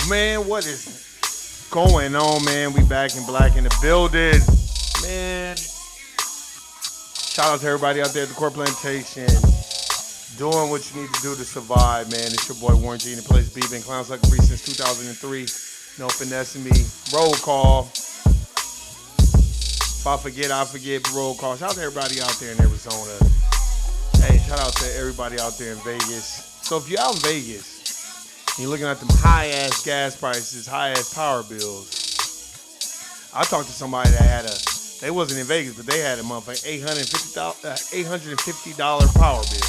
Man, what is going on, man? We back in black in the building. Man, shout out to everybody out there at the Court Plantation. Doing what you need to do to survive, man. It's your boy Warren G in the place B. Been Clown Sucker Free since 2003. No finessing me. Roll call. If I forget, I forget. Roll call. Shout out to everybody out there in Arizona. Hey, shout out to everybody out there in Vegas. So if you're out in Vegas, you're looking at them high-ass gas prices, high-ass power bills. I talked to somebody that had they wasn't in Vegas, but they had a motherfucking $850 power bill.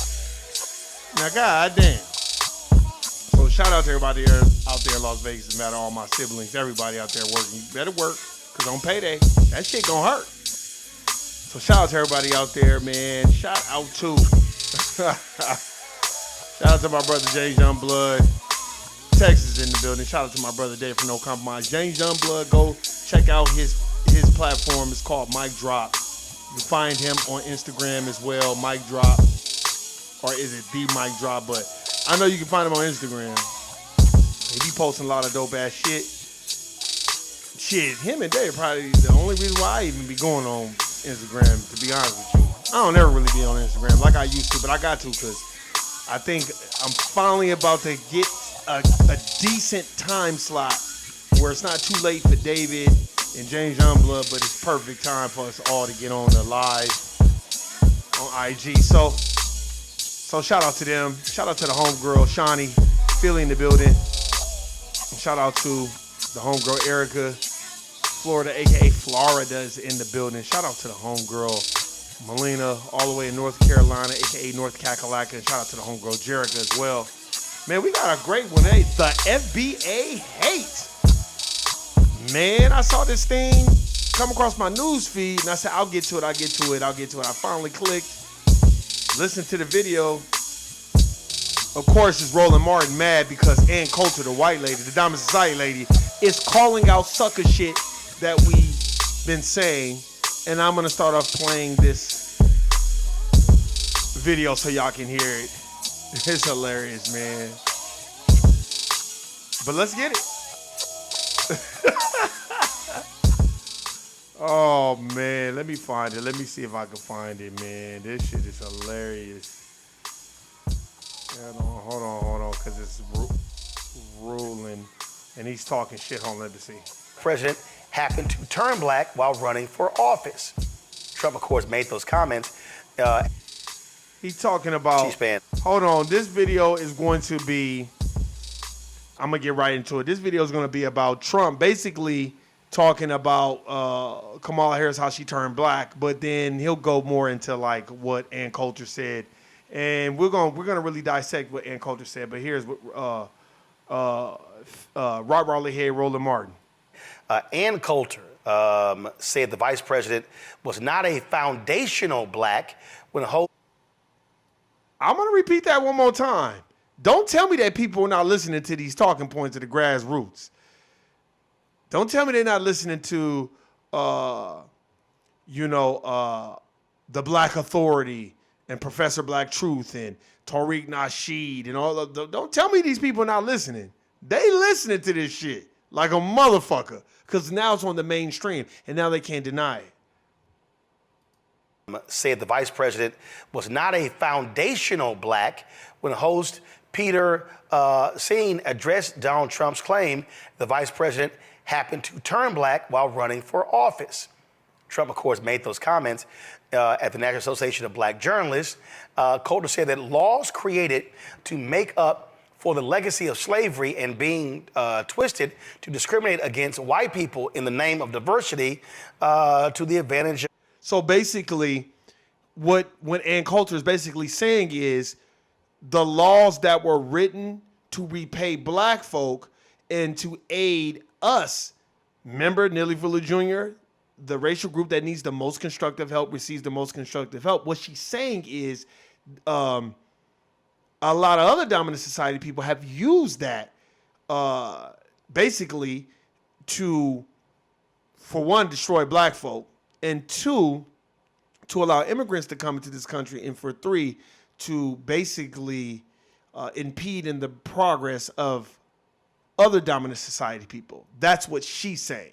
Now, goddamn. So shout out to everybody out there in Las Vegas, no matter all my siblings, everybody out there working. You better work, because on payday, that shit gonna hurt. So shout out to everybody out there, man. Shout out to my brother James Youngblood. Texas in the building. Shout out to my brother Dave for No Compromise. James Youngblood, go check out his platform. It's called Mic Drop. You can find him on Instagram as well, Mic Drop. Or is it the Mic Drop? But I know you can find him on Instagram. He be posting a lot of dope ass shit. Shit, him and Dave probably the only reason why I even be going on Instagram, to be honest with you. I don't ever really be on Instagram like I used to, but I got to because I think I'm finally about to get a decent time slot where it's not too late for David and James Youngblood, but it's perfect time for us all to get on the live on IG. So shout out to them. Shout out to the homegirl, Shawnee, Philly in the building. And shout out to the homegirl, Erica, Florida, a.k.a. Florida is in the building. Shout out to the homegirl, Melina, all the way in North Carolina, a.k.a. North Kakalaka. And shout out to the homegirl, Jerica, as well. Man, we got a great one, eh? The Fba Hate. Man, I saw this thing come across my news feed, and I said, I'll get to it. I finally clicked, listened to the video. Of course, it's Roland Martin mad because Ann Coulter, the white lady, the Diamond Society lady, is calling out sucker shit that we've been saying. And I'm going to start off playing this video so y'all can hear it. It's hilarious, man. But let's get it. Oh, man. Let me find it. Let me see if I can find it, man. This shit is hilarious. Hold on, because it's ruling. And he's talking shit. Hold on, let me see. President happened to turn black while running for office. Trump, of course, made those comments. He's talking about, C-SPAN. Hold on, this video is going to be, I'm going to get right into it. This video is going to be about Trump basically talking about Kamala Harris, how she turned black, but then he'll go more into like what Ann Coulter said. And we're going to really dissect what Ann Coulter said, but here's what Robert Head, Roland Martin. Ann Coulter said the vice president was not a foundational black when the whole... I'm going to repeat that one more time. Don't tell me that people are not listening to these talking points of the grassroots. Don't tell me they're not listening to, the Black Authority and Professor Black Truth and Tariq Nasheed and all of them. Don't tell me these people are not listening. They listening to this shit like a motherfucker because now it's on the mainstream and now they can't deny it. Said the vice president was not a foundational black when host Peter Seen addressed Donald Trump's claim the vice president happened to turn black while running for office. Trump, of course, made those comments at the National Association of Black Journalists. Coulter said that laws created to make up for the legacy of slavery and being twisted to discriminate against white people in the name of diversity to the advantage of... So basically, what Ann Coulter is basically saying is the laws that were written to repay black folk and to aid us. Remember, Neely Fuller Jr., the racial group that needs the most constructive help receives the most constructive help. What she's saying is a lot of other dominant society people have used that basically to, for one, destroy black folk, and two, to allow immigrants to come into this country, and for three, to basically impede in the progress of other dominant society people. That's what she's saying.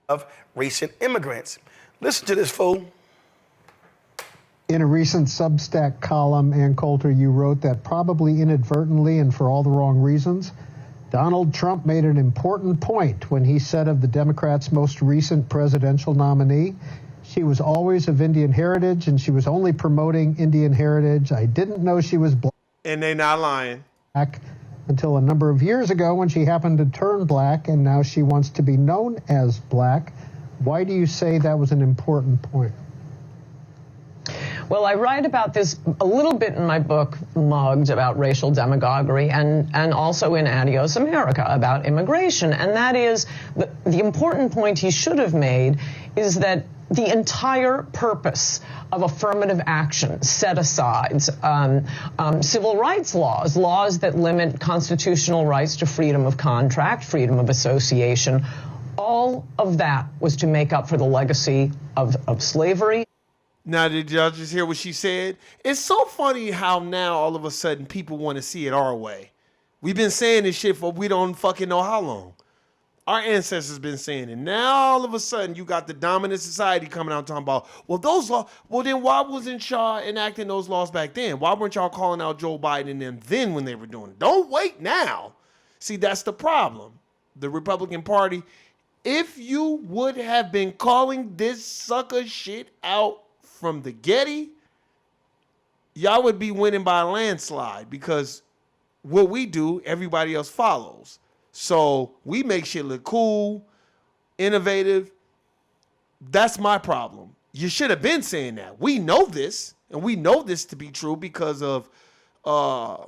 Of recent immigrants. Listen to this fool. In a recent Substack column, Ann Coulter, you wrote that probably inadvertently and for all the wrong reasons, Donald Trump made an important point when he said of the Democrats' most recent presidential nominee, she was always of Indian heritage and she was only promoting Indian heritage. I didn't know she was black. And they not lying. Until a number of years ago when she happened to turn black, and now she wants to be known as black. Why do you say that was an important point? Well, I write about this a little bit in my book, Mugged, about racial demagoguery, and also in Adios America about immigration. And that is, the important point he should have made is that the entire purpose of affirmative action, set-asides, civil rights laws that limit constitutional rights to freedom of contract, freedom of association, all of that was to make up for the legacy of slavery. Now, did y'all just hear what she said? It's so funny how now all of a sudden people want to see it our way. We've been saying this shit for we don't fucking know how long. Our ancestors been saying it. Now all of a sudden you got the dominant society coming out talking about, well, those laws, well then why wasn't y'all enacting those laws back then? Why weren't y'all calling out Joe Biden and them then when they were doing it? Don't wait now. See, that's the problem. The Republican Party, if you would have been calling this sucker shit out from the Getty, y'all would be winning by a landslide, because what we do, everybody else follows. So we make shit look cool, innovative. That's my problem. You should have been saying that. We know this, and we know this to be true because of our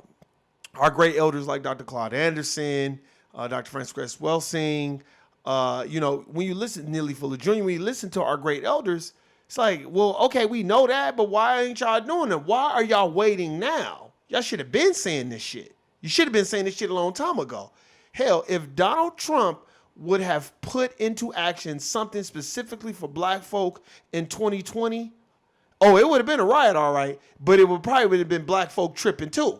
great elders like Dr. Claude Anderson, Dr. Francis Welsing. When you listen to Neely Fuller Jr., when you listen to our great elders, it's like, well, okay, we know that, but why ain't y'all doing it? Why are y'all waiting now? Y'all should have been saying this shit. You should have been saying this shit a long time ago. Hell, if Donald Trump would have put into action something specifically for black folk in 2020, it would have been a riot, all right, but it would have been black folk tripping too.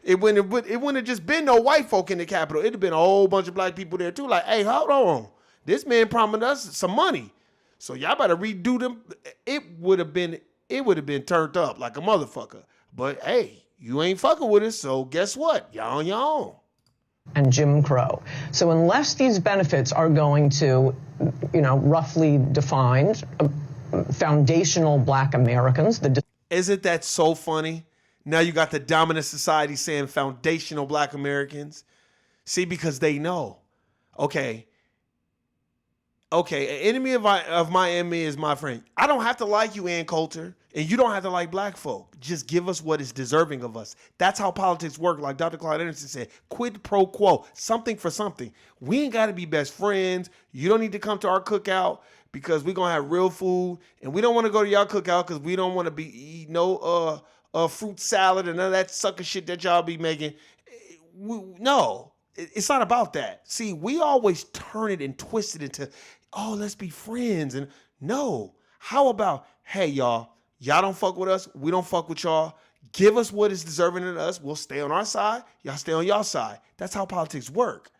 It wouldn't have just been no white folk in the Capitol. It'd have been a whole bunch of black people there too. Like, hey, hold on. This man promised us some money, so y'all better redo them. It would have been turned up like a motherfucker. But hey, you ain't fucking with us, so guess what? Y'all on your own. And Jim Crow. So unless these benefits are going to, roughly defined, foundational black Americans. Isn't that so funny? Now you got the dominant society saying foundational black Americans. See, because they know. Okay, an enemy of my enemy is my friend. I don't have to like you, Ann Coulter, and you don't have to like black folk. Just give us what is deserving of us. That's how politics work. Like Dr. Claude Anderson said, quid pro quo, something for something. We ain't got to be best friends. You don't need to come to our cookout because we're going to have real food, and we don't want to go to y'all cookout because we don't want to be eating no fruit salad and none of that sucker shit that y'all be making. No, it's not about that. See, we always turn it and twist it into, let's be friends. And no, how about, hey, y'all don't fuck with us. We don't fuck with y'all. Give us what is deserving of us. We'll stay on our side. Y'all stay on y'all side. That's how politics work.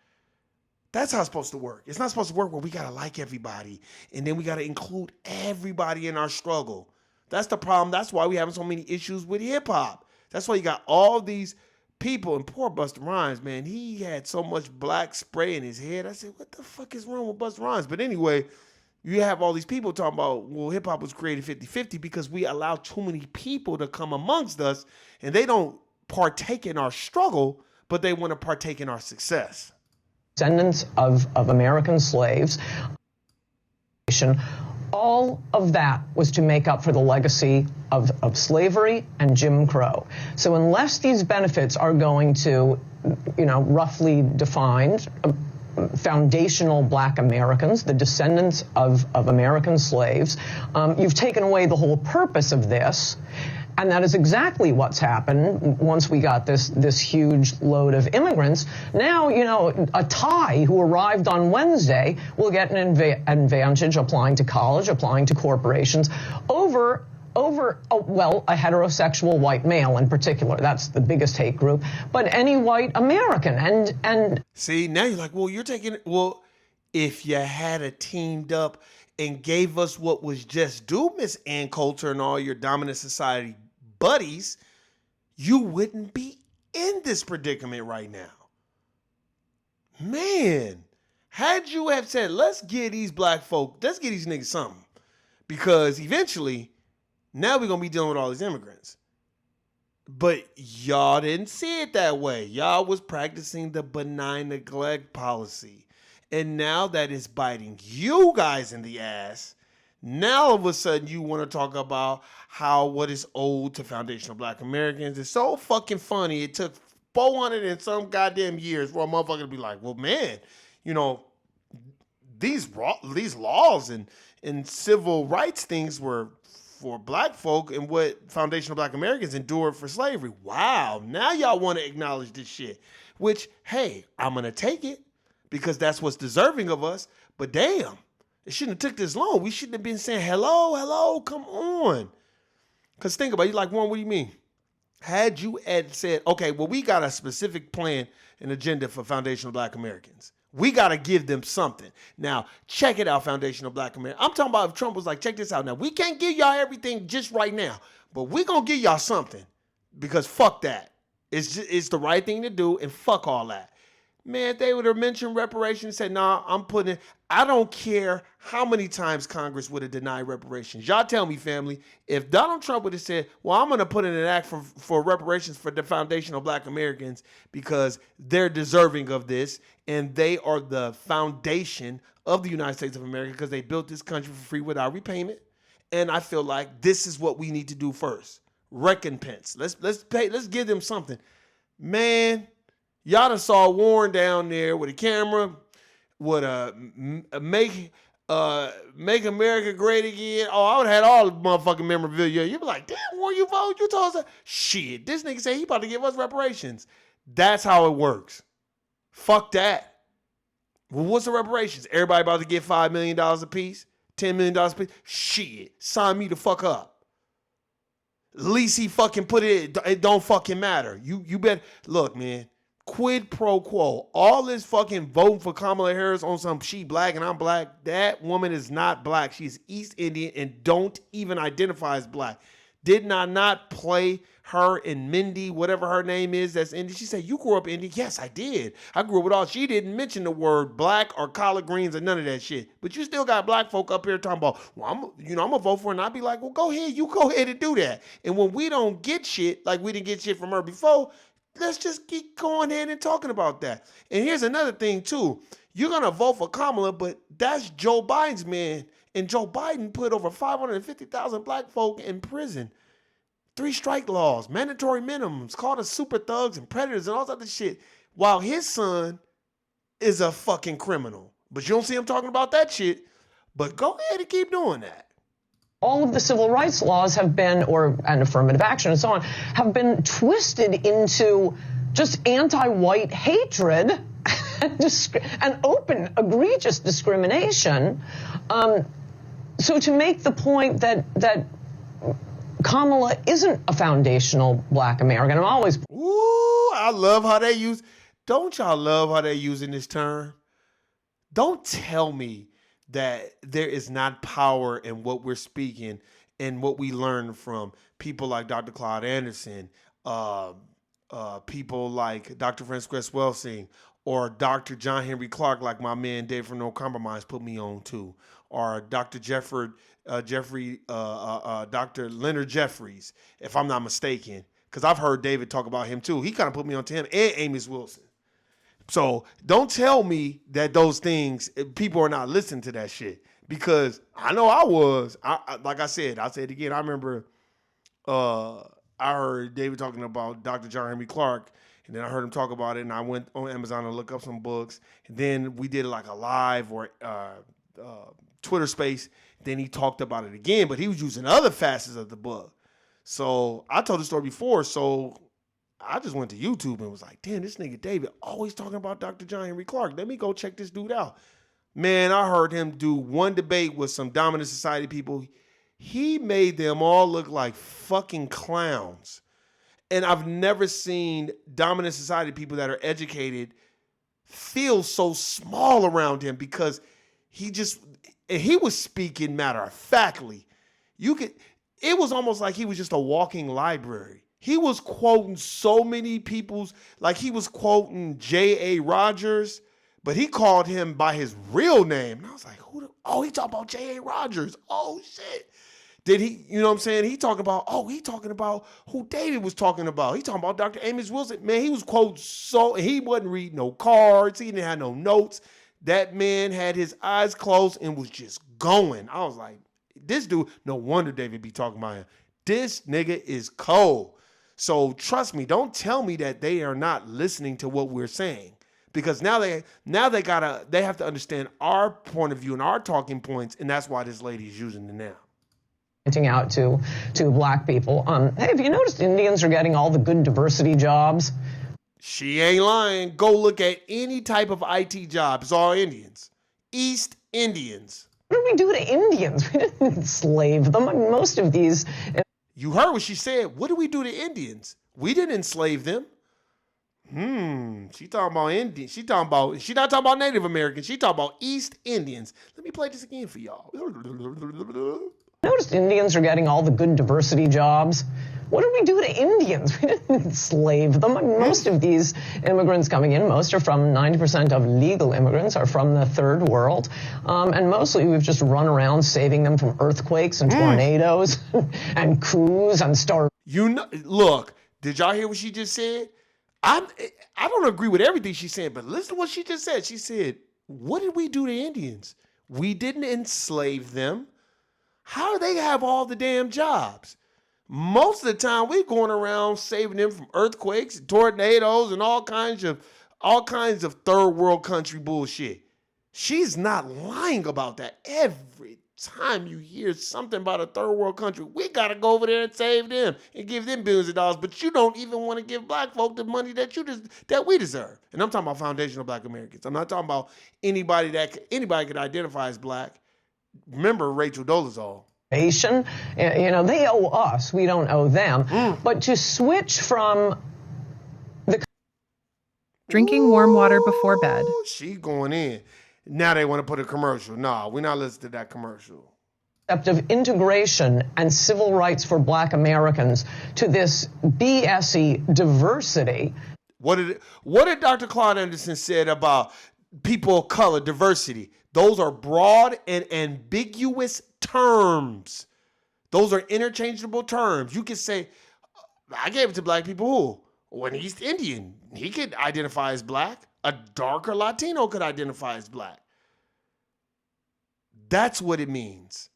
That's how it's supposed to work. It's not supposed to work where we got to like everybody, and then we got to include everybody in our struggle. That's the problem. That's why we having so many issues with hip hop. That's why you got all these people, and poor Busta Rhymes, man, he had so much black spray in his head. I said, what the fuck is wrong with Busta Rhymes? But anyway, you have all these people talking about, well, hip hop was created 50-50 because we allow too many people to come amongst us, and they don't partake in our struggle, but they want to partake in our success. Descendants of American slaves. All of that was to make up for the legacy of slavery and Jim Crow. So unless these benefits are going to, roughly defined, foundational black Americans, the descendants of American slaves, you've taken away the whole purpose of this. And that is exactly what's happened once we got this huge load of immigrants. Now, a Thai who arrived on Wednesday will get an advantage applying to college, applying to corporations over over, a heterosexual white male in particular. That's the biggest hate group. But any white American. And see, now you're like, well, if you had a teamed up and gave us what was just due, Miss Ann Coulter and all your dominant society buddies, you wouldn't be in this predicament right now. Man, had you have said, let's give these niggas something. Because eventually, now we're going to be dealing with all these immigrants. But y'all didn't see it that way. Y'all was practicing the benign neglect policy. And now that is biting you guys in the ass, now all of a sudden you want to talk about how what is owed to foundational Black Americans is so fucking funny. It took 400 and some goddamn years for a motherfucker to be like, well, man, these laws and civil rights things were for Black folk and what foundational Black Americans endured for slavery. Wow, now y'all want to acknowledge this shit, which, hey, I'm going to take it because that's what's deserving of us. But damn, it shouldn't have took this long. We shouldn't have been saying, hello, come on. Because think about it, you're like, Warren, what do you mean? Had you said, okay, well, we got a specific plan and agenda for foundational Black Americans. We got to give them something. Now, check it out, foundational Black Americans. I'm talking about if Trump was like, check this out. Now, we can't give y'all everything just right now, but we're going to give y'all something because fuck that. It's the right thing to do and fuck all that. Man, if they would have mentioned reparations and said, nah, I don't care how many times Congress would have denied reparations. Y'all tell me, family, if Donald Trump would have said, well, I'm going to put in an act for reparations for the foundational Black Americans because they're deserving of this and they are the foundation of the United States of America because they built this country for free without repayment. And I feel like this is what we need to do first. Recompense. Let's give them something. Man, y'all done saw Warren down there with a camera, with a make America great again. Oh, I would have had all the motherfucking memorabilia. You'd be like, damn, Warren, you vote? You told us that? Shit, this nigga say he about to give us reparations. That's how it works. Fuck that. Well, what's the reparations? Everybody about to get $5 million a piece? $10 million a piece? Shit, sign me the fuck up. At least he fucking put it don't fucking matter. You better, look, man. Quid pro quo. All this fucking voting for Kamala Harris on some she black and I'm black. That woman is not black. She's East Indian and don't even identify as black. Did not play her and Mindy, whatever her name is, that's Indian. She said, you grew up Indian? Yes, I did. I grew up with all. She didn't mention the word black or collard greens or none of that shit. But you still got black folk up here talking about, well, I'm gonna vote for her. And I'd be like, well, go ahead. You go ahead and do that. And when we don't get shit, like we didn't get shit from her before, let's just keep going ahead and talking about that. And here's another thing, too. You're going to vote for Kamala, but that's Joe Biden's man. And Joe Biden put over 550,000 black folk in prison. 3 strike laws, mandatory minimums, called us super thugs and predators and all that other shit, while his son is a fucking criminal. But you don't see him talking about that shit. But go ahead and keep doing that. All of the civil rights laws have been, and affirmative action and so on, have been twisted into just anti-white hatred and open, egregious discrimination. So to make the point that Kamala isn't a foundational Black American, I'm always... Ooh, I love how they use... Don't y'all love how they're using this term? Don't tell me that there is not power in what we're speaking and what we learn from people like Dr. Claude Anderson, people like Dr. Frances Welsing, or Dr. John Henry Clark, like my man Dave from No Compromise put me on to, or Dr. Dr. Leonard Jeffries, if I'm not mistaken, because I've heard David talk about him too. He kind of put me on to him, and Amos Wilson. So don't tell me that those things, people are not listening to that shit, because I know I was. Like I said, I'll say it again. I remember I heard David talking about Dr. John Henry Clark, and then I heard him talk about it, and I went on Amazon to look up some books. And then we did like a live or Twitter space. Then he talked about it again, but he was using other facets of the book. So I told the story before, so I just went to YouTube and was like, damn, this nigga David always talking about Dr. John Henry Clark. Let me go check this dude out. Man, I heard him do one debate with some dominant society people. he made them all look like fucking clowns. And I've never seen dominant society people that are educated feel so small around him because he was speaking matter-of-factly. It was almost like he was just a walking library. He was quoting so many people's, like he was quoting J.A. Rogers, but he called him by his real name. And I was like, he talking about J.A. Rogers. Oh, shit. Did he, you know what I'm saying? He talking about who David was talking about. He talking about Dr. Amos Wilson. Man, he was quoting he wasn't reading no cards. He didn't have no notes. That man had his eyes closed and was just going. I was like, this dude, no wonder David be talking about him. This nigga is cold. So trust me, don't tell me that they are not listening to what we're saying. Because now they have to understand our point of view and our talking points, and that's why this lady is using it now. Out to black people. Hey, have you noticed Indians are getting all the good diversity jobs? She ain't lying. Go look at any type of IT job. It's all Indians. East Indians. What did we do to Indians? We didn't enslave them. I mean, most of these... You heard what she said. What did we do to Indians? We didn't enslave them. She talking about Indians. She not talking about Native Americans. She talking about East Indians. Let me play this again for y'all. Noticed Indians are getting all the good diversity jobs. What did we do to Indians? We didn't enslave them. I mean, most of these immigrants coming in, 90% of legal immigrants are from the third world. And mostly we've just run around saving them from earthquakes and tornadoes and coups and Look, did y'all hear what she just said? I don't agree with everything she said, but listen to what she just said. She said, what did we do to Indians? We didn't enslave them. How do they have all the damn jobs? Most of the time, we're going around saving them from earthquakes, tornadoes, and all kinds of third world country bullshit. She's not lying about that. Every time you hear something about a third world country, we gotta go over there and save them and give them billions of dollars. But you don't even want to give black folk the money that we deserve. And I'm talking about foundational black Americans. I'm not talking about anybody could identify as black. Remember Rachel Dolezal. They owe us. We don't owe them. But to switch from the... Drinking warm water before bed. She going in. Now they want to put a commercial. No, we're not listening to that commercial. Of integration and civil rights for black Americans to this BS-y diversity. What did Dr. Claude Anderson said about people of color, diversity? Those are broad and ambiguous terms. Those are interchangeable terms. You could say, I gave it to black people who? An East Indian, he could identify as black. A darker Latino could identify as black. That's what it means.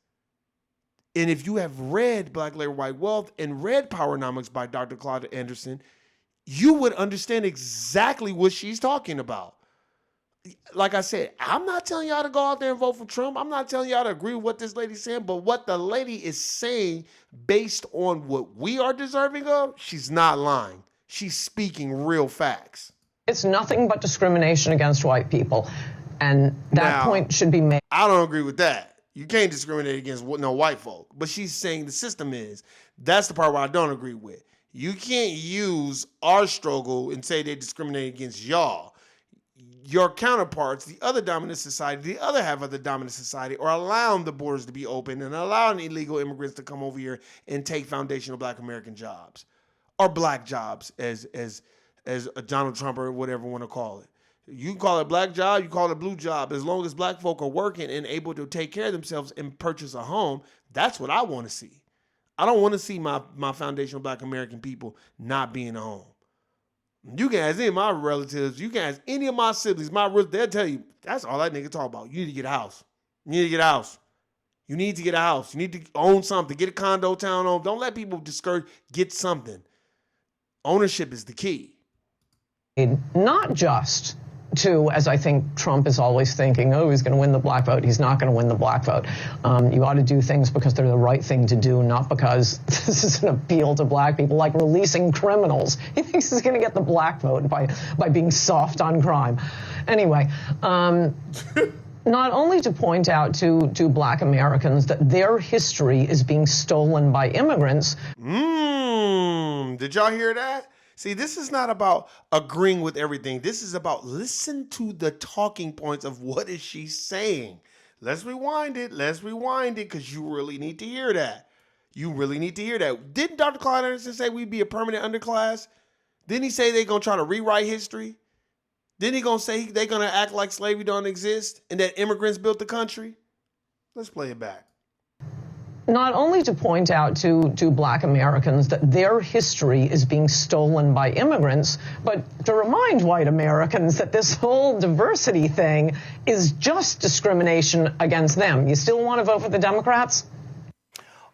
And if you have read Black Labor, White Wealth and read Powernomics by Dr. Claude Anderson, you would understand exactly what she's talking about. Like I said, I'm not telling y'all to go out there and vote for Trump. I'm not telling y'all to agree with what this lady's saying, but what the lady is saying based on what we are deserving of, she's not lying. She's speaking real facts. It's nothing but discrimination against white people. And that point should be made. I don't agree with that. You can't discriminate against no white folk. But she's saying the system is. That's the part where I don't agree with. You can't use our struggle and say they discriminate against y'all. Your counterparts, the other dominant society, the other half of the dominant society, are allowing the borders to be open and allowing illegal immigrants to come over here and take foundational black American jobs. Or black jobs, as Donald Trump or whatever you want to call it. You call it black job, you call it blue job. As long as black folk are working and able to take care of themselves and purchase a home, that's what I want to see. I don't want to see my foundational black American people not being a home. You can ask any of my relatives, you can ask any of my siblings, they'll tell you, that's all that nigga talk about. You need to get a house. You need to get a house. You need to get a house. You need to own something. Get a condo, townhome. Don't let people discourage. Get something. Ownership is the key. Not just to, as I think Trump is always thinking, oh, he's going to win the black vote. He's not going to win the black vote. You ought to do things because they're the right thing to do, not because this is an appeal to black people, like releasing criminals. He thinks he's going to get the black vote by being soft on crime. Anyway, Not only to point out to black Americans that their history is being stolen by immigrants. Did y'all hear that? See, this is not about agreeing with everything. This is about listen to the talking points of what is she saying. Let's rewind it. Because you really need to hear that. You really need to hear that. Didn't Dr. Claude Anderson say we'd be a permanent underclass? Didn't he say they're going to try to rewrite history? Didn't he going to say they're going to act like slavery don't exist and that immigrants built the country? Let's play it back. Not only to point out to black Americans that their history is being stolen by immigrants, but to remind white Americans that this whole diversity thing is just discrimination against them. You still want to vote for the Democrats?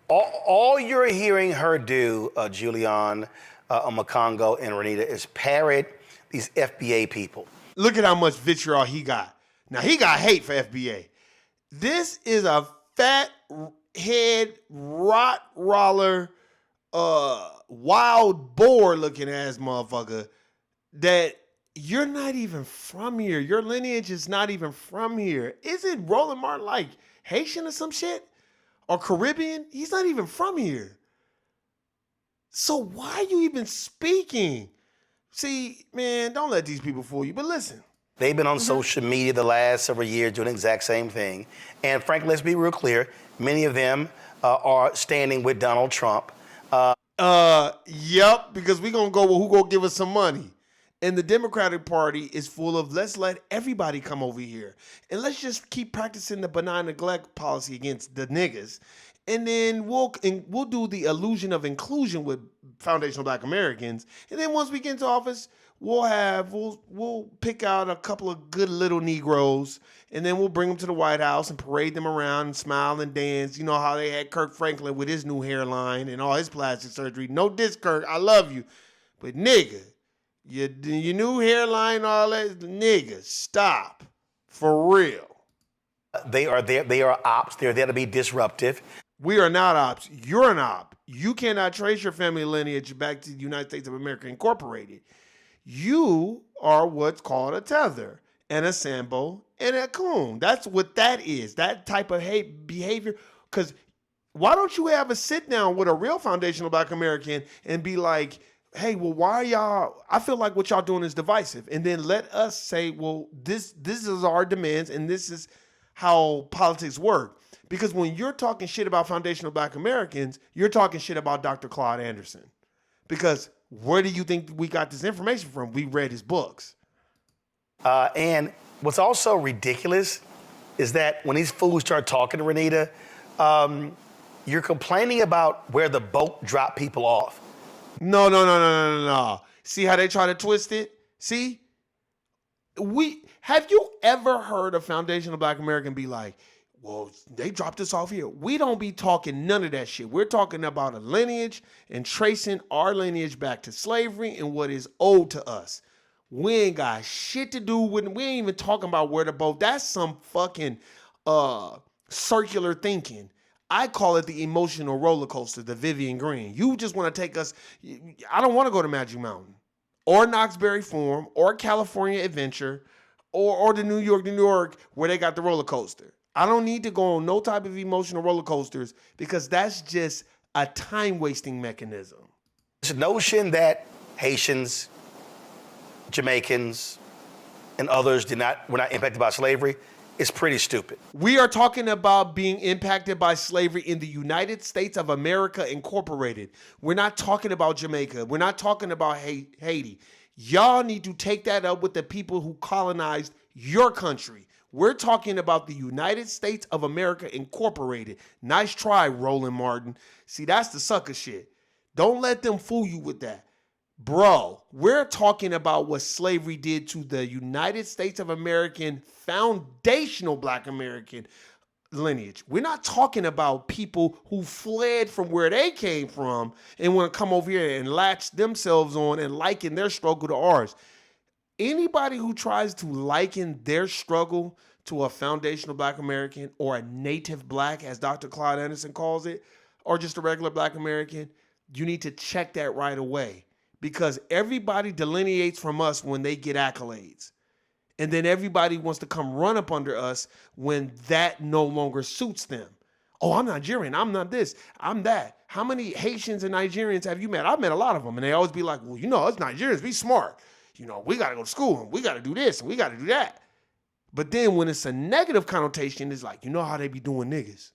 All you're hearing her do, Julian, Makongo, and Renita, is parrot these FBA people. Look at how much vitriol he got. Now, he got hate for FBA. This is a fat head, Rottweiler, wild boar looking ass motherfucker that you're not even from here. Your lineage is not even from here. Is it Roland Martin like Haitian or some shit? Or Caribbean? He's not even from here. So why are you even speaking? See, man, don't let these people fool you. But listen. They've been on social media the last several years doing the exact same thing. And frankly, let's be real clear. Many of them are standing with Donald Trump. Yep, because we're going to go, well, who going to give us some money? And the Democratic Party is full of, let's let everybody come over here. And let's just keep practicing the benign neglect policy against the niggas. And then we'll do the illusion of inclusion with foundational black Americans. And then once we get into office, we'll pick out a couple of good little Negroes, and then we'll bring them to the White House and parade them around and smile and dance. You know how they had Kirk Franklin with his new hairline and all his plastic surgery. No diss, Kirk, I love you. But nigga, your new hairline, all that, nigga, stop. For real. They are there. They are ops. They're there to be disruptive. We are not ops. You're an op. You cannot trace your family lineage back to the United States of America Incorporated. You are what's called a tether and a Sambo and a coon. That's what that is. That type of hate behavior. Because why don't you have a sit down with a real foundational black American and be like, hey, well, why are y'all, I feel like what y'all doing is divisive. And then let us say, well, this is our demands and this is how politics work. Because when you're talking shit about foundational black Americans, you're talking shit about Dr. Claude Anderson. Because where do you think we got this information from? We read his books. And what's also ridiculous is that when these fools start talking to Renita, you're complaining about where the boat dropped people off. No. See how they try to twist it? See? Have you ever heard a foundational black American be like, well, they dropped us off here? We don't be talking none of that shit. We're talking about a lineage and tracing our lineage back to slavery and what is owed to us. We ain't got shit to do with, we ain't even talking about where to boat. That's some fucking circular thinking. I call it the emotional roller coaster, the Vivian Green. You just want to take us, I don't want to go to Magic Mountain or Knoxbury Farm or California Adventure or the New York where they got the roller coaster. I don't need to go on no type of emotional roller coasters because that's just a time-wasting mechanism. This notion that Haitians, Jamaicans, and others were not impacted by slavery is pretty stupid. We are talking about being impacted by slavery in the United States of America Incorporated. We're not talking about Jamaica. We're not talking about Haiti. Y'all need to take that up with the people who colonized your country. We're talking about the United States of America Incorporated. Nice try, Roland Martin. See, that's the sucker shit. Don't let them fool you with that. Bro, we're talking about what slavery did to the United States of American foundational black American lineage. We're not talking about people who fled from where they came from and want to come over here and latch themselves on and liken their struggle to ours. Anybody who tries to liken their struggle to a foundational black American or a native black, as Dr. Claude Anderson calls it, or just a regular black American, you need to check that right away because everybody delineates from us when they get accolades. And then everybody wants to come run up under us when that no longer suits them. Oh, I'm Nigerian. I'm not this. I'm that. How many Haitians and Nigerians have you met? I've met a lot of them. And they always be like, well, you know, us Nigerians, be smart. You know, we got to go to school and we got to do this and we got to do that. But then when it's a negative connotation, it's like, you know how they be doing niggas.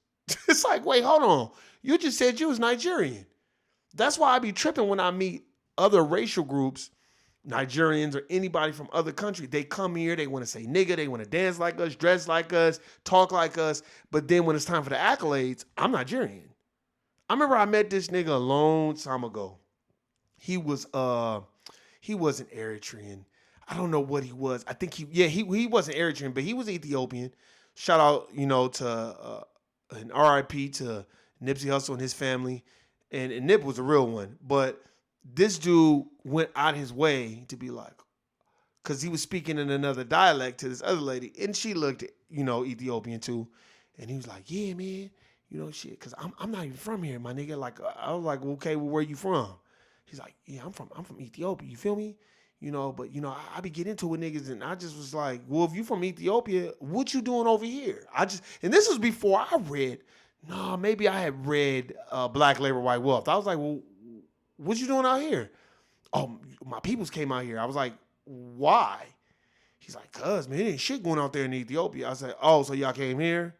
It's like, wait, hold on. You just said you was Nigerian. That's why I be tripping when I meet other racial groups, Nigerians or anybody from other countries. They come here, they want to say nigga, they want to dance like us, dress like us, talk like us. But then when it's time for the accolades, I'm Nigerian. I remember I met this nigga a long time ago. He was an Eritrean. I don't know what he was. I think he wasn't Eritrean, but he was Ethiopian. Shout out, you know, to an RIP to Nipsey Hussle and his family. And Nip was a real one. But this dude went out his way to be like, because he was speaking in another dialect to this other lady, and she looked, you know, Ethiopian too. And he was like, yeah, man, you know, shit, because I'm not even from here, my nigga. Like, I was like, okay, well, where you from? He's like, yeah, I'm from Ethiopia, you feel me? You know, but, you know, I be getting into it with niggas, and I just was like, well, if you from Ethiopia, what you doing over here? And this was before I read, maybe I had read Black Labor, White Wealth. I was like, well, what you doing out here? Oh, my peoples came out here. I was like, why? He's like, cuz, man, it ain't shit going out there in Ethiopia. I said, oh, so y'all came here?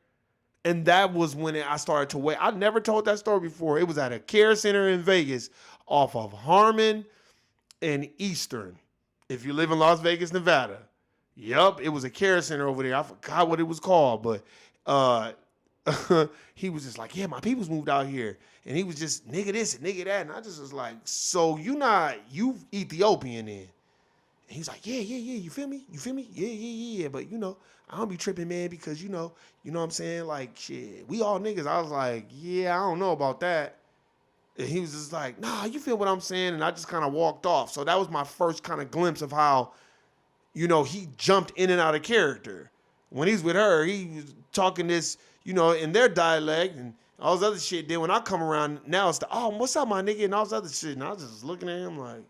And that was when I started to wait. I never told that story before. It was at a care center in Vegas off of Harmon and Eastern. If you live in Las Vegas, Nevada. Yup, it was a care center over there. I forgot what it was called, but he was just like, yeah, my people's moved out here. And he was just, nigga this and nigga that. And I just was like, so you Ethiopian then? And he's like, yeah, you feel me? Yeah. But, you know, I don't be tripping, man, because, you know what I'm saying? Like, shit, we all niggas. I was like, yeah, I don't know about that. And he was just like, nah, you feel what I'm saying? And I just kind of walked off. So that was my first kind of glimpse of how, you know, he jumped in and out of character. When he's with her, he was talking this, you know, in their dialect and all this other shit. Then when I come around, now it's what's up, my nigga, and all this other shit. And I was just looking at him like,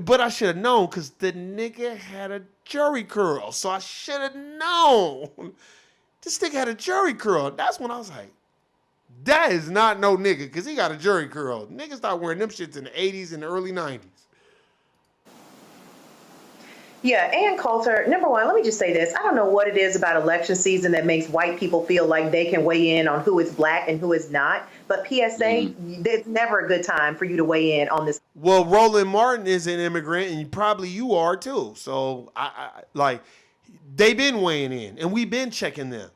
but I should have known because the nigga had a jerry curl. So I should have known. This nigga had a jerry curl. That's when I was like, that is not no nigga because he got a jerry curl. Niggas started wearing them shits in the 80s and the early 90s. Yeah, and Coulter, number one, let me just say this. I don't know what it is about election season that makes white people feel like they can weigh in on who is black and who is not. But PSA, there's never a good time for you to weigh in on this. Well, Roland Martin is an immigrant, and probably you are too. So, I like, they've been weighing in, and we've been checking them.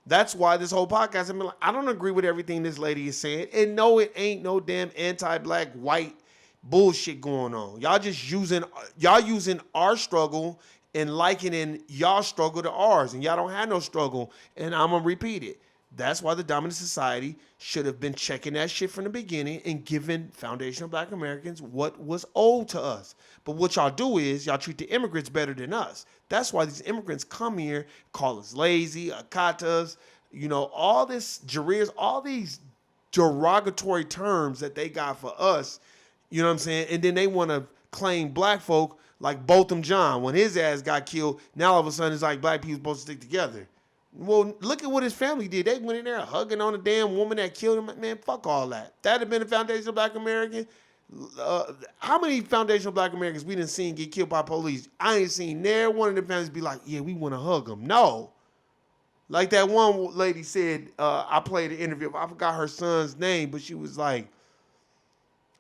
That's why this whole podcast, like, I don't agree with everything this lady is saying. And no, it ain't no damn anti-black white bullshit going on. Y'all using our struggle and likening y'all struggle to ours, and y'all don't have no struggle. And I'm gonna repeat it. That's why the dominant society should have been checking that shit from the beginning and giving foundational black Americans what was owed to us. But what y'all do is y'all treat the immigrants better than us. That's why these immigrants come here, call us lazy, akatas, you know, all this Jareers, all these derogatory terms that they got for us, you know what I'm saying? And then they want to claim black folk like Botham John. When his ass got killed, now all of a sudden it's like black people supposed to stick together. Well, look at what his family did. They went in there hugging on a damn woman that killed him. Man, fuck all that. That'd have been a foundational black American. How many foundational black Americans we didn't see get killed by police? I ain't seen never one of the families be like, yeah, we want to hug them. No. Like that one lady said, I played an interview. I forgot her son's name, but she was like,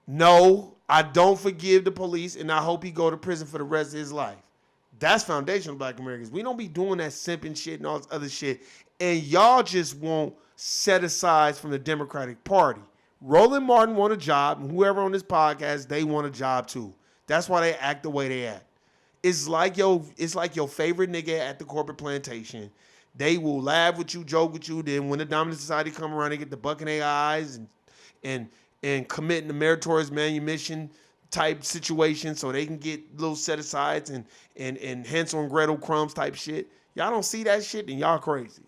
no, I don't forgive the police, and I hope he go to prison for the rest of his life. That's foundational black Americans. We don't be doing that simping shit and all this other shit. And y'all just won't set aside from the Democratic Party. Roland Martin want a job, and whoever on this podcast, they want a job too. That's why they act the way they act. It's like your favorite nigga at the corporate plantation. They will laugh with you, joke with you. Then when the dominant society come around, they get the buck in their eyes and committing the meritorious manumission type situation so they can get little set-asides and Hansel and Gretel crumbs type shit. Y'all don't see that shit, then y'all crazy.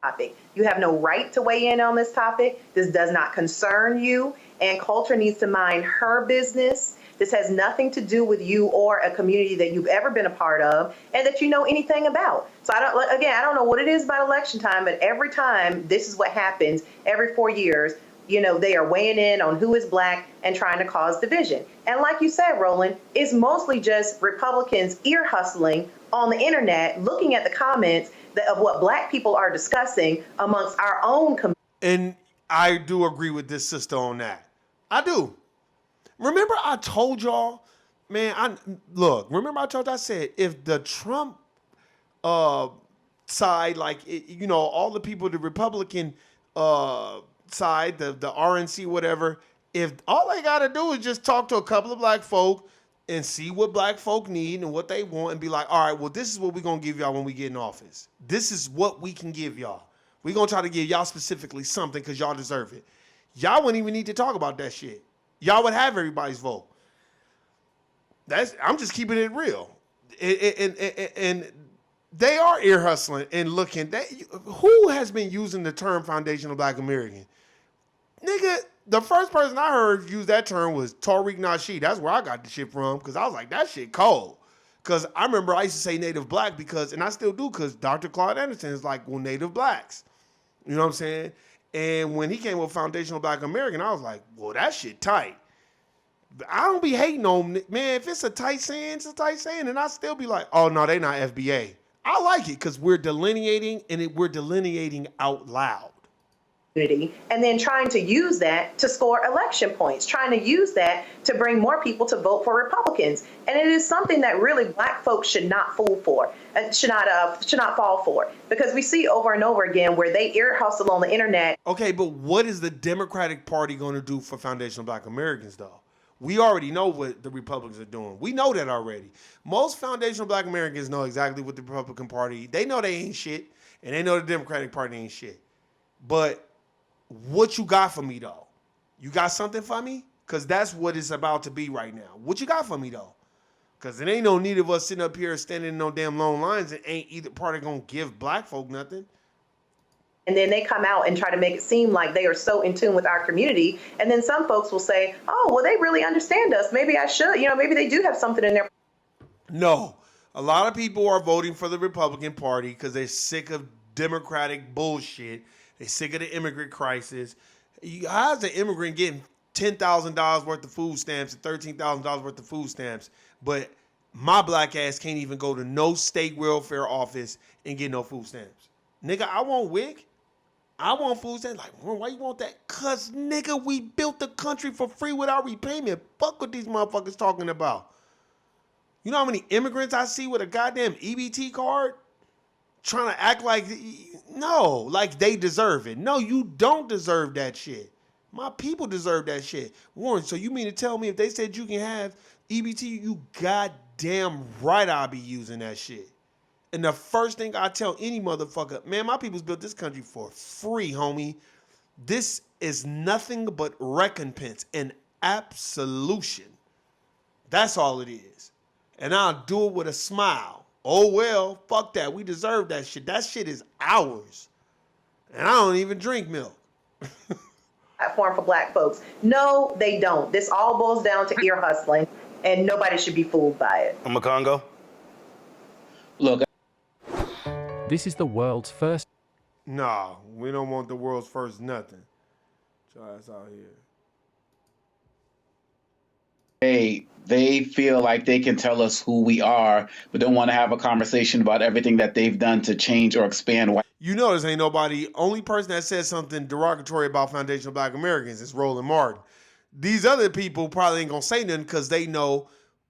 Topic. You have no right to weigh in on this topic. This does not concern you. And Coulter needs to mind her business. This has nothing to do with you or a community that you've ever been a part of and that you know anything about. So I don't know what it is about election time, but every time this is what happens every 4 years. They are weighing in on who is black and trying to cause division. And like you said, Roland, it's mostly just Republicans ear hustling on the internet, looking at the comments of what black people are discussing amongst our own community. And I do agree with this sister on that. I do. Remember I told y'all, man, I said if the Trump side, all the people, the Republican side, the RNC, whatever, if all they got to do is just talk to a couple of black folk and see what black folk need and what they want and be like, all right, well, this is what we're going to give y'all when we get in office. This is what we can give y'all. We're going to try to give y'all specifically something because y'all deserve it. Y'all wouldn't even need to talk about that shit. Y'all would have everybody's vote. I'm just keeping it real. And they are ear hustling and looking. Who has been using the term foundational black American? Nigga, the first person I heard use that term was Tariq Nasheed. That's where I got the shit from because I was like, that shit cold. Because I remember I used to say native black because, and I still do because Dr. Claude Anderson is like, well, native blacks. You know what I'm saying? And when he came with foundational black American, I was like, well, that shit tight. I don't be hating on, man, if it's a tight saying, it's a tight saying. And I still be like, oh, no, they not FBA. I like it because we're delineating and we're delineating out loud. And then trying to use that to score election points, trying to use that to bring more people to vote for Republicans. And it is something that really black folks should not fall for, should not fall for, because we see over and over again where they ear hustle on the internet. Okay, but what is the Democratic Party going to do for foundational black Americans, though? We already know what the Republicans are doing. We know that already. Most foundational black Americans know exactly what the Republican Party, they know they ain't shit, and they know the Democratic Party ain't shit. But what you got for me, though? You got something for me? Because that's what it's about to be right now. What you got for me, though? Because it ain't no need of us sitting up here standing in no damn long lines and ain't either party going to give black folk nothing. And then they come out and try to make it seem like they are so in tune with our community. And then some folks will say, oh, well, they really understand us. Maybe I should. Maybe they do have something in there. No. A lot of people are voting for the Republican Party because they're sick of Democratic bullshit. They're sick of the immigrant crisis. How's an immigrant getting $10,000 worth of food stamps and $13,000 worth of food stamps, but my black ass can't even go to no state welfare office and get no food stamps? Nigga, I want WIC. I want food stamps. Like, why you want that? Cause nigga, we built the country for free without repayment. Fuck what these motherfuckers talking about. You know how many immigrants I see with a goddamn EBT card? Trying to act like, no, like they deserve it. No, you don't deserve that shit. My people deserve that shit. Warren, so you mean to tell me if they said you can have EBT, you goddamn right I'll be using that shit. And the first thing I tell any motherfucker, man, my people's built this country for free, homie. This is nothing but recompense and absolution. That's all it is. And I'll do it with a smile. Oh, well, fuck that. We deserve that shit. That shit is ours. And I don't even drink milk. Platform for black folks. No, they don't. This all boils down to ear hustling, and nobody should be fooled by it. I'm a Congo. Look, this is the world's first. No, we don't want the world's first nothing. Try us out here. they feel like they can tell us who we are, but don't want to have a conversation about everything that they've done to change or expand white. You notice ain't nobody, only person that says something derogatory about foundational black Americans is Roland Martin. These other people probably ain't gonna say nothing because they know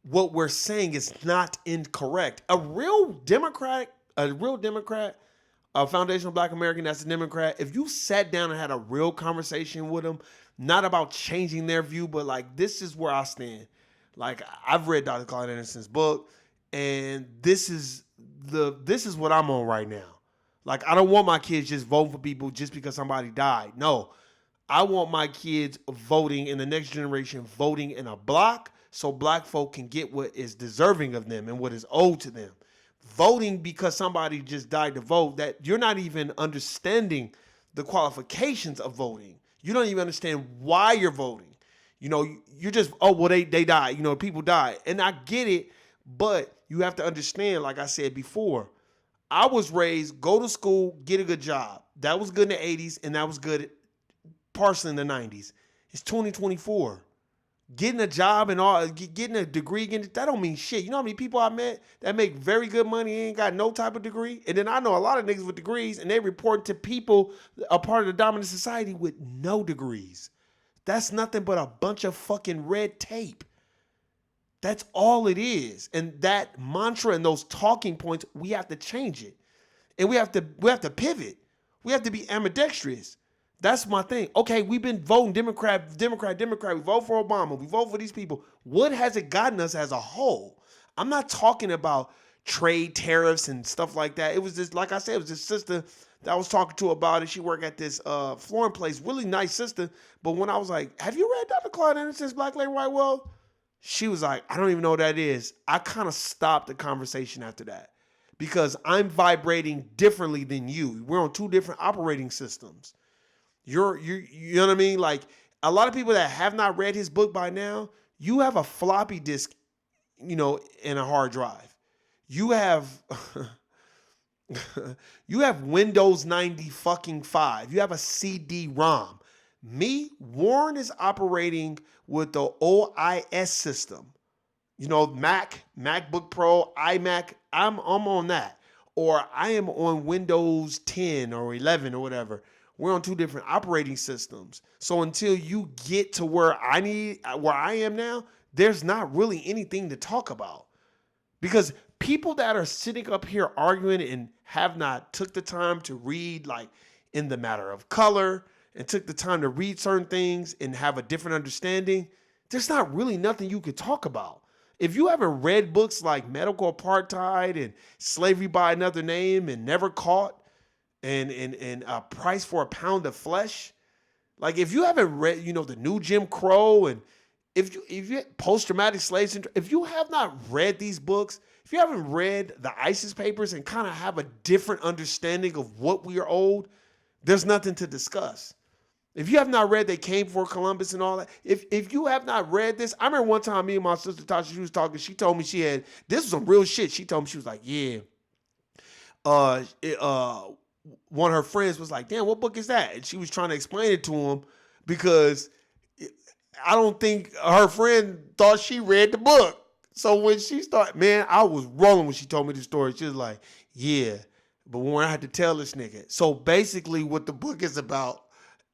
what we're saying is not incorrect. A real Democrat, a foundational black American that's a Democrat, if you sat down and had a real conversation with them, not about changing their view, but like, this is where I stand. Like, I've read Dr. Claude Anderson's book, and this is what I'm on right now. Like, I don't want my kids just voting for people just because somebody died. No, I want my kids voting in the next generation, voting in a block so black folk can get what is deserving of them and what is owed to them. Voting because somebody just died to vote, that you're not even understanding the qualifications of voting. You don't even understand why you're voting. You know, you're just, oh, well, they died. You know, people died. And I get it, but you have to understand, like I said before, I was raised, go to school, get a good job. That was good in the 80s, and that was good partially in the 90s. It's 2024. Getting a job and all, getting a degree, that don't mean shit. You know how many people I met that make very good money and ain't got no type of degree? And then I know a lot of niggas with degrees, and they report to people a part of the dominant society with no degrees. That's nothing but a bunch of fucking red tape. That's all it is. And that mantra and those talking points, we have to change it. And we have to pivot. We have to be ambidextrous. That's my thing. Okay, we've been voting Democrat. We vote for Obama. We vote for these people. What has it gotten us as a whole? I'm not talking about trade tariffs and stuff like that. It was just, like I said, it was this sister that I was talking to about it. She worked at this flooring place. Really nice sister. But when I was like, have you read Dr. Claude Anderson's Black Labor White Wealth? She was like, I don't even know what that is. I kind of stopped the conversation after that because I'm vibrating differently than you. We're on two different operating systems. You know what I mean? Like, a lot of people that have not read his book by now, you have a floppy disk, you know, in a hard drive. You have you have Windows 90 fucking 5. You have a CD-ROM. Me, Warren is operating with the OIS system. You know, MacBook Pro, iMac, I'm on that. Or I am on Windows 10 or 11 or whatever. We're on two different operating systems. So until you get to where I am now, there's not really anything to talk about. Because people that are sitting up here arguing and have not took the time to read, like In the Matter of Color, and took the time to read certain things and have a different understanding, there's not really nothing you could talk about. If you haven't read books like Medical Apartheid and Slavery by Another Name and Never Caught and A Price for a Pound of Flesh, like if you haven't read, you know, The New Jim Crow and if you post-traumatic slave syndrome, if you have not read these books, if you haven't read the ISIS papers and kind of have a different understanding of what we are owed, there's nothing to discuss. If you have not read They Came for Columbus and all that, if you have not read this, I remember one time me and my sister Tasha, she was talking, she told me this was some real shit. She told me, she was like, yeah, one of her friends was like, damn, what book is that? And she was trying to explain it to him because I don't think her friend thought she read the book. So when she started, man, I was rolling when she told me the story. She was like, yeah, but when I had to tell this nigga. So basically what the book is about,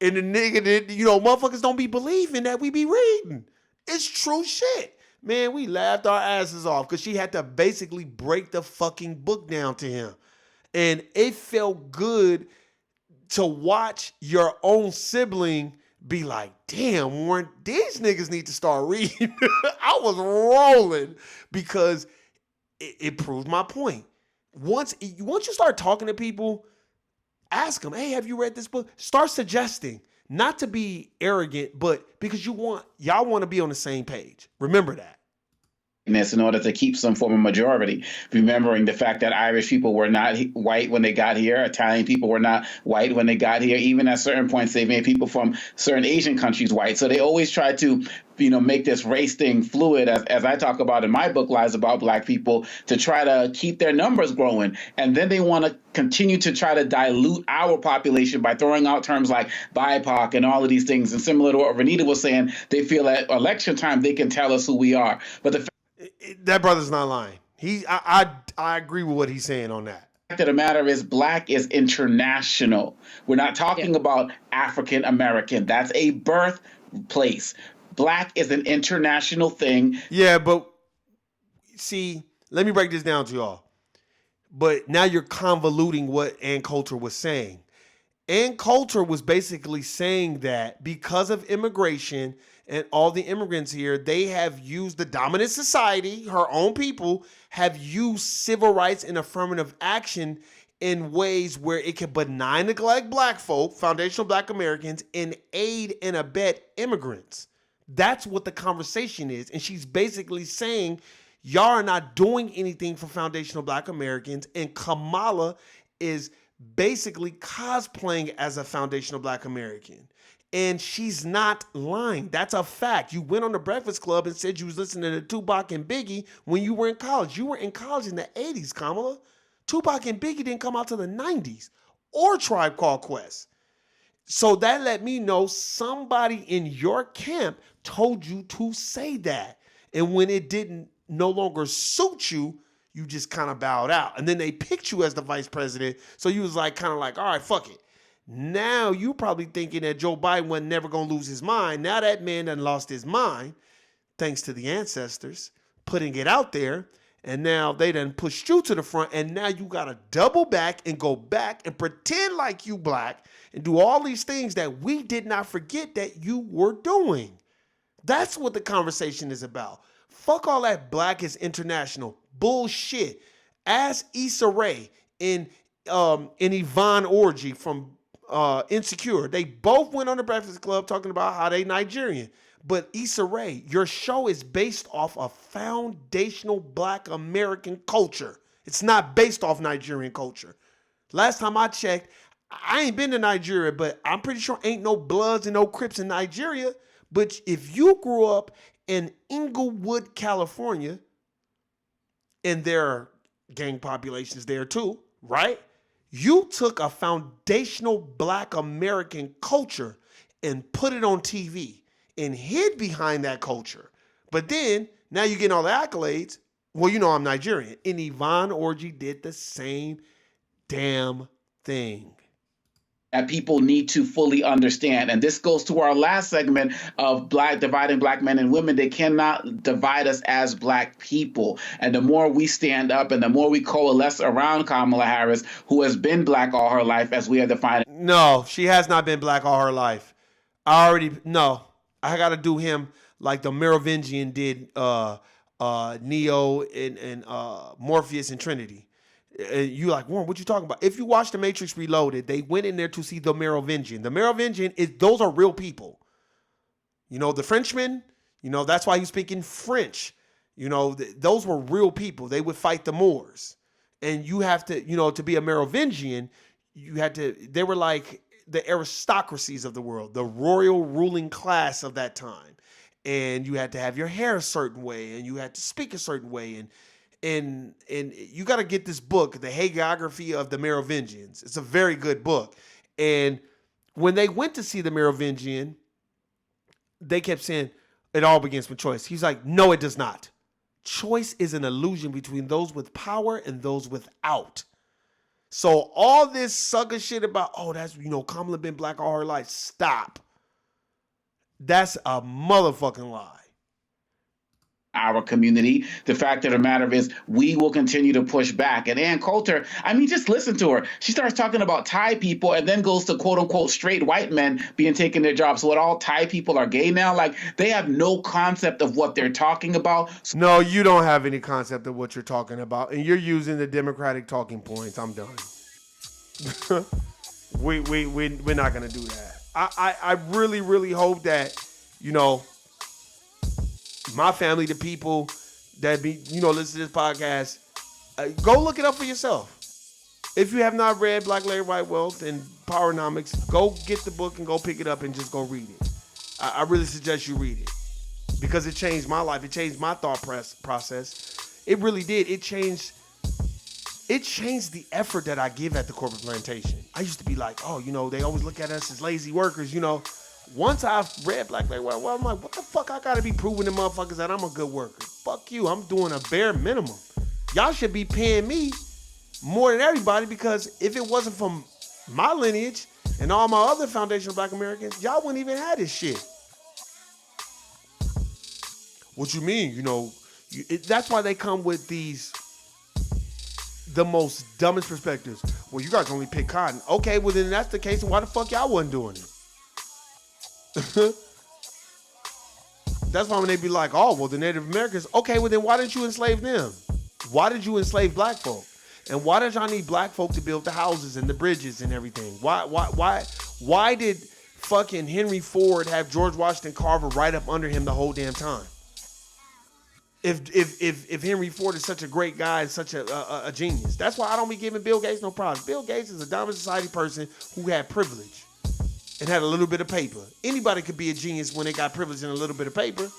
and the nigga that, you know, motherfuckers don't be believing that we be reading. It's true shit. Man, we laughed our asses off because she had to basically break the fucking book down to him. And it felt good to watch your own sibling be like, damn, Warren, these niggas need to start reading. I was rolling because it proved my point. Once you start talking to people, ask them, hey, have you read this book? Start suggesting, not to be arrogant, but because y'all want to be on the same page. Remember that. In order to keep some form of majority, remembering the fact that Irish people were not white when they got here, Italian people were not white when they got here. Even at certain points, they made people from certain Asian countries white. So they always try to, you know, make this race thing fluid, as I talk about in my book, Lies About Black People, to try to keep their numbers growing. And then they want to continue to try to dilute our population by throwing out terms like BIPOC and all of these things. And similar to what Renita was saying, they feel at election time they can tell us who we are. But that brother's not lying. I agree with what he's saying on that. The fact of the matter is, black is international. We're not talking about African American. That's a birthplace. Black is an international thing. Yeah, but see, let me break this down to y'all. But now you're convoluting what Ann Coulter was saying. Ann Coulter was basically saying that because of immigration and all the immigrants here, they have used the dominant society, her own people, have used civil rights and affirmative action in ways where it can benign neglect black folk, foundational black Americans, and aid and abet immigrants. That's what the conversation is. And she's basically saying, y'all are not doing anything for foundational black Americans, and Kamala is basically cosplaying as a foundational black American. And she's not lying. That's a fact. You went on the Breakfast Club and said you was listening to Tupac and Biggie when you were in college. You were in college in the 80s, Kamala. Tupac and Biggie didn't come out to the 90s or Tribe Called Quest. So that let me know somebody in your camp told you to say that. And when it didn't no longer suit you, you just kind of bowed out. And then they picked you as the vice president. So you was like, kind of like, all right, fuck it. Now you probably thinking that Joe Biden wasn't never going to lose his mind. Now that man done lost his mind, thanks to the ancestors putting it out there. And now they done pushed you to the front. And now you got to double back and go back and pretend like you black and do all these things that we did not forget that you were doing. That's what the conversation is about. Fuck all that black is international bullshit. Ask Issa Rae in Yvonne Orji from Insecure. They both went on the Breakfast Club talking about how they Nigerian. But Issa Rae, your show is based off a foundational black American culture. It's not based off Nigerian culture. Last time I checked, I ain't been to Nigeria, but I'm pretty sure ain't no Bloods and no Crips in Nigeria. But if you grew up in Inglewood, California, and there are gang populations there too, right? You took a foundational black American culture and put it on TV and hid behind that culture. But then, now you're getting all the accolades. Well, you know I'm Nigerian. And Yvonne Orji did the same damn thing. That people need to fully understand. And this goes to our last segment of dividing black men and women. They cannot divide us as black people. And the more we stand up and the more we coalesce around Kamala Harris, who has been black all her life, as we have defined it. No, she has not been black all her life. I got to do him like the Merovingian did Neo and Morpheus and Trinity. You like, Warren, what you talking about? If you watch The Matrix Reloaded, they went in there to see the Merovingian. The Merovingian, those are real people. You know, the Frenchman, you know, that's why he's speaking French. You know, those were real people. They would fight the Moors. And you have to, you know, to be a Merovingian, they were like the aristocracies of the world, the royal ruling class of that time. And you had to have your hair a certain way, and you had to speak a certain way, and you got to get this book, The Hagiography of the Merovingians. It's a very good book. And when they went to see the Merovingian, they kept saying, it all begins with choice. He's like, no, it does not. Choice is an illusion between those with power and those without. So all this sucker shit about, that's, you know, Kamala been black all her life. Stop. That's a motherfucking lie. Our community. The fact of the matter is we will continue to push back. And Ann Coulter, I mean, just listen to her. She starts talking about Thai people and then goes to quote unquote straight white men being taken their jobs. So what, all Thai people are gay now? Like, they have no concept of what they're talking about. No, you don't have any concept of what you're talking about. And you're using the Democratic talking points. I'm done. We're not going to do that. I really, really hope that, you know, my family, the people that be, you know, listen to this podcast, go look it up for yourself. If you have not read Black Larry White Wealth and Powernomics, go get the book and go pick it up and just go read it. I really suggest you read it because it changed my life. It changed my thought process. It really did. It changed the effort that I give at the corporate plantation. I used to be like, you know, they always look at us as lazy workers, you know. Once I've read Black Larry White, I'm like, what the fuck I gotta be proving to motherfuckers that I'm a good worker? Fuck you, I'm doing a bare minimum. Y'all should be paying me more than everybody, because if it wasn't from my lineage and all my other foundational black Americans, y'all wouldn't even have this shit. What you mean? You know, that's why they come with the most dumbest perspectives. Well, you guys only pick cotton. Okay, well then that's the case, and why the fuck y'all wasn't doing it? That's why when they be like, well, the Native Americans, okay, well then why didn't you enslave them? Why did you enslave black folk? And why did y'all need black folk to build the houses and the bridges and everything? Why did fucking Henry Ford have George Washington Carver right up under him the whole damn time? If Henry Ford is such a great guy and such a genius. That's why I don't be giving Bill Gates no problems. Bill Gates is a dominant society person who had privilege. and had a little bit of paper. Anybody could be a genius when they got privilege and a little bit of paper.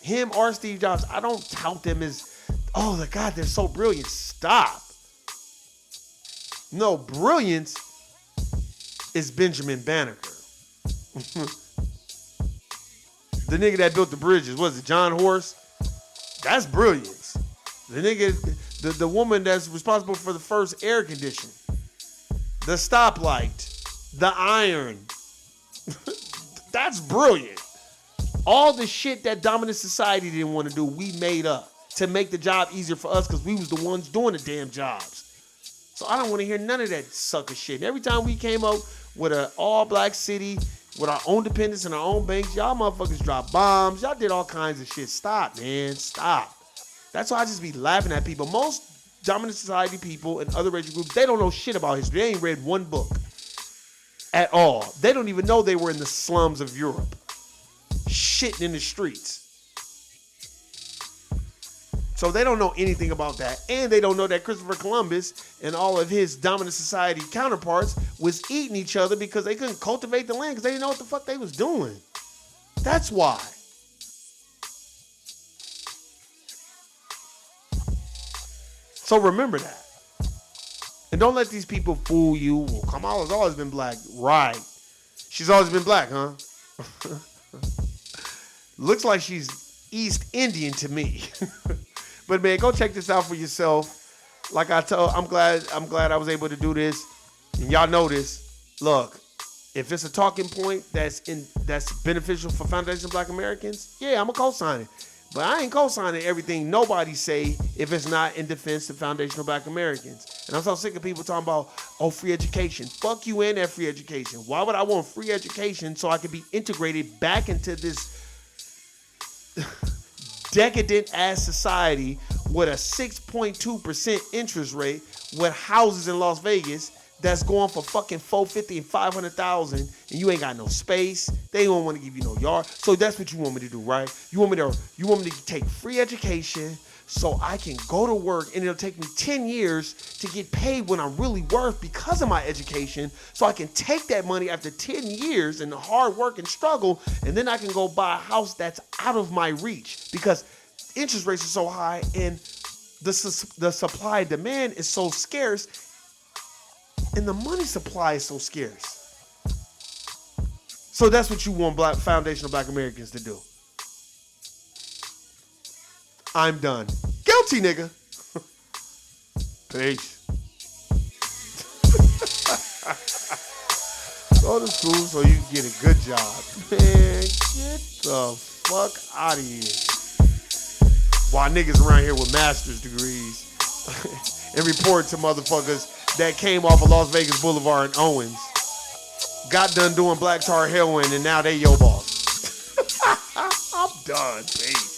Him or Steve Jobs, I don't tout them as, oh my God, they're so brilliant. Stop. No, brilliance is Benjamin Banneker. The nigga that built the bridges, was it John Horse? That's brilliance. The nigga, the woman that's responsible for the first air conditioning, the stoplight, the iron. That's brilliant. All the shit that dominant society didn't want to do, we made up to make the job easier for us because we was the ones doing the damn jobs. So I don't want to hear none of that sucker shit. And every time we came up with an all-black city, with our own dependence and our own banks, y'all motherfuckers dropped bombs. Y'all did all kinds of shit. Stop, man. Stop. That's why I just be laughing at people. Most dominant society people and other racial groups, they don't know shit about history. They ain't read one book at all. They don't even know they were in the slums of Europe, shitting in the streets. So they don't know anything about that. And they don't know that Christopher Columbus and all of his dominant society counterparts was eating each other because they couldn't cultivate the land because they didn't know what the fuck they was doing. That's why. So remember that. And don't let these people fool you. Well, Kamala's always been black. Right. She's always been black, huh? Looks like she's East Indian to me. But man, go check this out for yourself. Like I told, I'm glad I was able to do this. And y'all know this. Look, if it's a talking point that's beneficial for Foundation Black Americans, yeah, I'm gonna co-sign it. But I ain't co-signing everything nobody say if it's not in defense of foundational Black Americans. And I'm so sick of people talking about, oh, free education. Fuck you and that free education. Why would I want free education so I could be integrated back into this decadent ass society with a 6.2% interest rate with houses in Las Vegas that's going for fucking $450,000 and $500,000 and you ain't got no space. They don't want to give you no yard. So that's what you want me to do, right? You want me to take free education so I can go to work and it'll take me 10 years to get paid what I'm really worth because of my education, so I can take that money after 10 years and the hard work and struggle, and then I can go buy a house that's out of my reach because interest rates are so high and the supply and demand is so scarce and the money supply is so scarce. So that's what you want foundational Black Americans to do. I'm done. Guilty, nigga. Peace. Go to school so you can get a good job. Man, get the fuck out of here. While niggas around here with master's degrees and report to motherfuckers that came off of Las Vegas Boulevard in Owens, got done doing black tar heroin, and now they your boss. I'm done. Peace.